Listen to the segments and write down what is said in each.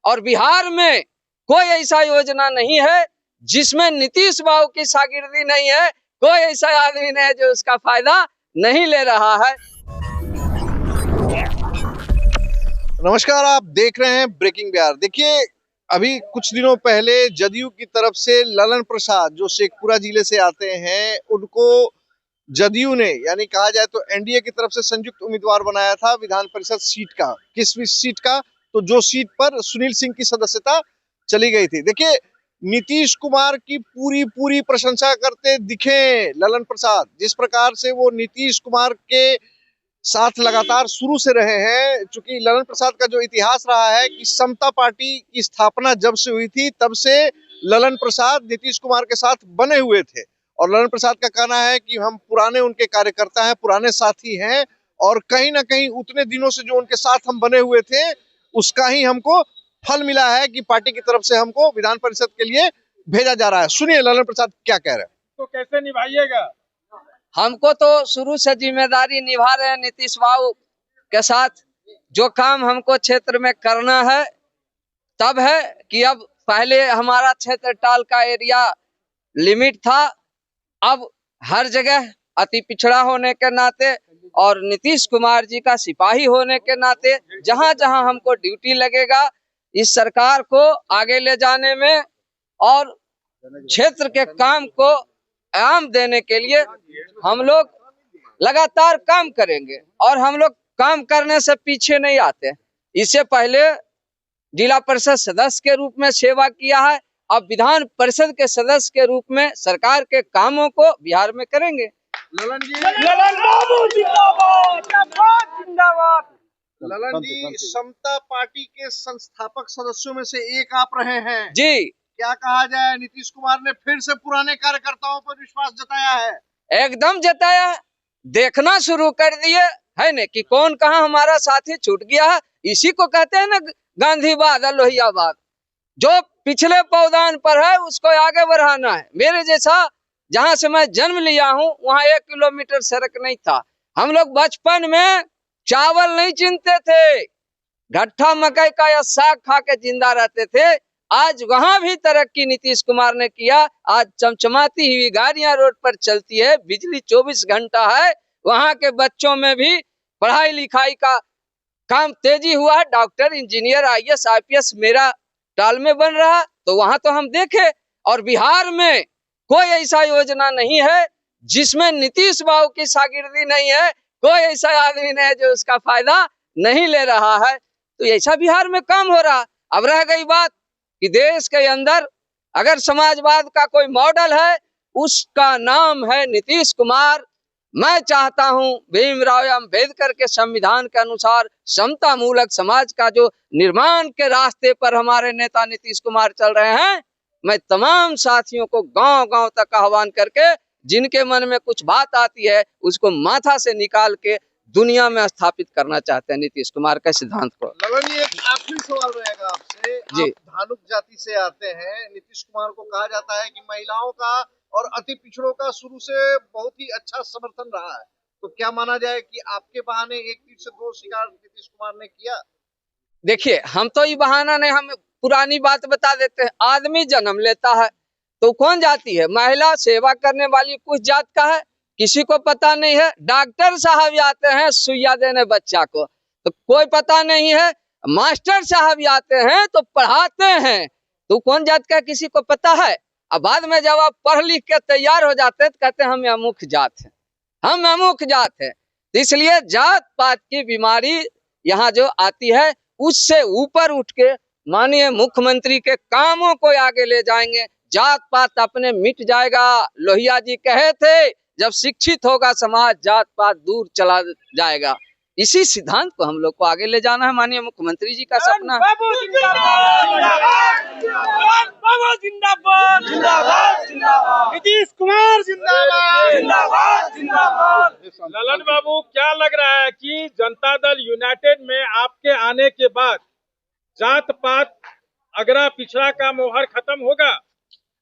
और बिहार में कोई ऐसा योजना नहीं है जिसमें नीतीश बाबू की शागिर्दी नहीं है। कोई ऐसा आदमी नहीं है जो उसका फायदा नहीं ले रहा है। नमस्कार, आप देख रहे हैं ब्रेकिंग बिहार। देखिए, अभी कुछ दिनों पहले जदयू की तरफ से ललन प्रसाद जो शेखपुरा जिले से आते हैं, उनको जदयू ने यानी कहा जाए तो एनडीए की तरफ से संयुक्त उम्मीदवार बनाया था विधान परिषद सीट का। किस सीट का? तो जो सीट पर सुनील सिंह की सदस्यता चली गई थी। देखिए, नीतीश कुमार की पूरी प्रशंसा करते दिखे ललन प्रसाद। जिस प्रकार से वो नीतीश कुमार के साथ लगातार शुरू से रहे हैं, चूंकि ललन प्रसाद का जो इतिहास रहा है कि समता पार्टी की स्थापना जब से हुई थी तब से ललन प्रसाद नीतीश कुमार के साथ बने हुए थे। और ललन प्रसाद का कहना है कि हम पुराने उनके कार्यकर्ता हैं, पुराने साथी हैं, और कहीं ना कहीं उतने दिनों से जो उनके साथ हम बने हुए थे उसका ही हमको फल मिला है कि पार्टी की तरफ से हमको विधान परिषद के लिए भेजा जा रहा है। सुनिए ललन प्रसाद क्या कह रहे हैं। तो कैसे निभाइएगा? हमको तो शुरू से जिम्मेदारी निभा रहे हैं नीतीश बाबू के साथ। जो काम हमको क्षेत्र में करना है तब है कि अब पहले हमारा क्षेत्र टाल का एरिया लिमिट था, अब हर जगह अति पिछड़ा होने के नाते और नीतीश कुमार जी का सिपाही होने के नाते जहां जहां हमको ड्यूटी लगेगा इस सरकार को आगे ले जाने में और क्षेत्र के काम को आयाम देने के लिए हम लोग लगातार काम करेंगे। और हम लोग काम करने से पीछे नहीं आते। इससे पहले जिला परिषद सदस्य के रूप में सेवा किया है, अब विधान परिषद के सदस्य के रूप में सरकार के कामों को बिहार में करेंगे। ललन जी, ललन बाबू जिंदाबाद, जिंदाबाद। ललन जी समता पार्टी के संस्थापक सदस्यों में से एक आप रहे हैं जी। क्या कहा जाए, नीतीश कुमार ने फिर से पुराने कार्यकर्ताओं पर विश्वास जताया है? एकदम जताया, देखना शुरू कर दिए है न कि कौन कहाँ हमारा साथी छूट गया है। इसी को कहते हैं ना गांधीवाद और लोहियावाद। जो पिछले पौधान पर है उसको आगे बढ़ाना है। मेरे जैसा जहां से मैं जन्म लिया हूं वहां 1 किलोमीटर सड़क नहीं था। हम लोग बचपन में चावल नहीं चुनते थे, घट्टा मकई का या साग खा के जिंदा रहते थे। आज वहां भी तरक्की नीतीश कुमार ने किया। आज चमचमाती हुई गाड़ियां रोड पर चलती है, बिजली 24 घंटा है। वहां के बच्चों में भी पढ़ाई लिखाई का काम तेजी हुआ है। डॉक्टर, इंजीनियर, आईएएस, आईपीएस मेरा टाल में बन रहा, तो वहां तो हम देखे। और बिहार में कोई ऐसा योजना नहीं है जिसमें नीतीश बाबू की शागिर्दी नहीं है। कोई ऐसा आदमी नहीं है जो उसका फायदा नहीं ले रहा है। तो ऐसा बिहार में काम हो रहा। अब रह गई बात कि देश के अंदर अगर समाजवाद का कोई मॉडल है उसका नाम है नीतीश कुमार। मैं चाहता हूं भीमराव अम्बेडकर के संविधान के अनुसार समता मूलक समाज का जो निर्माण के रास्ते पर हमारे नेता नीतीश कुमार चल रहे हैं, मैं तमाम साथियों को गांव-गांव तक आह्वान करके जिनके मन में कुछ बात आती है उसको माथा से निकाल के दुनिया में स्थापित करना चाहते हैं नीतीश कुमार के सिद्धांत को। ललन जी, एक आखिरी सवाल रहेगा आपसे। जी। आप धानुक जाति से आते हैं। नीतीश कुमार को कहा जाता है कि महिलाओं का और अति पिछड़ों का शुरू से बहुत ही अच्छा समर्थन रहा है। तो क्या माना जाए कि आपके बहाने एक तीर से 2 शिकार नीतीश कुमार ने किया? देखिए, हम तो ये बहाना नहीं, हम पुरानी बात बता देते हैं। आदमी जन्म लेता है तो कौन जाती है? महिला सेवा करने वाली कुछ जात का है, किसी को पता नहीं है। डॉक्टर साहब आते हैं सुइया देने बच्चा को, तो कोई पता नहीं है। मास्टर साहब आते हैं तो पढ़ाते हैं, तो कौन जात का किसी को पता है? अब बाद में जब आप पढ़ लिख के तैयार हो जाते हैं तो कहते हैं हम अमुक जात हैं, हम अमुक जात हैं। इसलिए जात पात की बीमारी यहाँ जो आती है उससे ऊपर उठ के माननीय मुख्यमंत्री के कामों को आगे ले जाएंगे। जात पात अपने मिट जाएगा। लोहिया जी कहे थे जब शिक्षित होगा समाज जात पात दूर चला जाएगा। इसी सिद्धांत को हम लोग को आगे ले जाना है। माननीय मुख्यमंत्री जी का सपना है। बाबू जिंदाबाद, बाबू जिंदाबाद, जिंदाबाद, जिंदाबाद। नीतीश कुमार जिंदाबाद, जिंदाबाद, जिंदाबाद। ललन बाबू, क्या लग रहा है कि जनता दल यूनाइटेड में आपके आने के बाद जात पात अगरा पिछड़ा का मोहर खत्म होगा?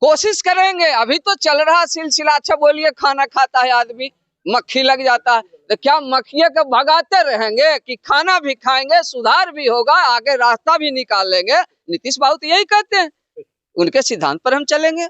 कोशिश करेंगे। अभी तो चल रहा सिलसिला। अच्छा बोलिए, खाना खाता है आदमी, मक्खी लग जाता है। तो क्या मखिए को भगाते रहेंगे कि खाना भी खाएंगे, सुधार भी होगा, आगे रास्ता भी निकाल लेंगे? नीतीश बाबू तो यही कहते हैं, उनके सिद्धांत पर हम चलेंगे।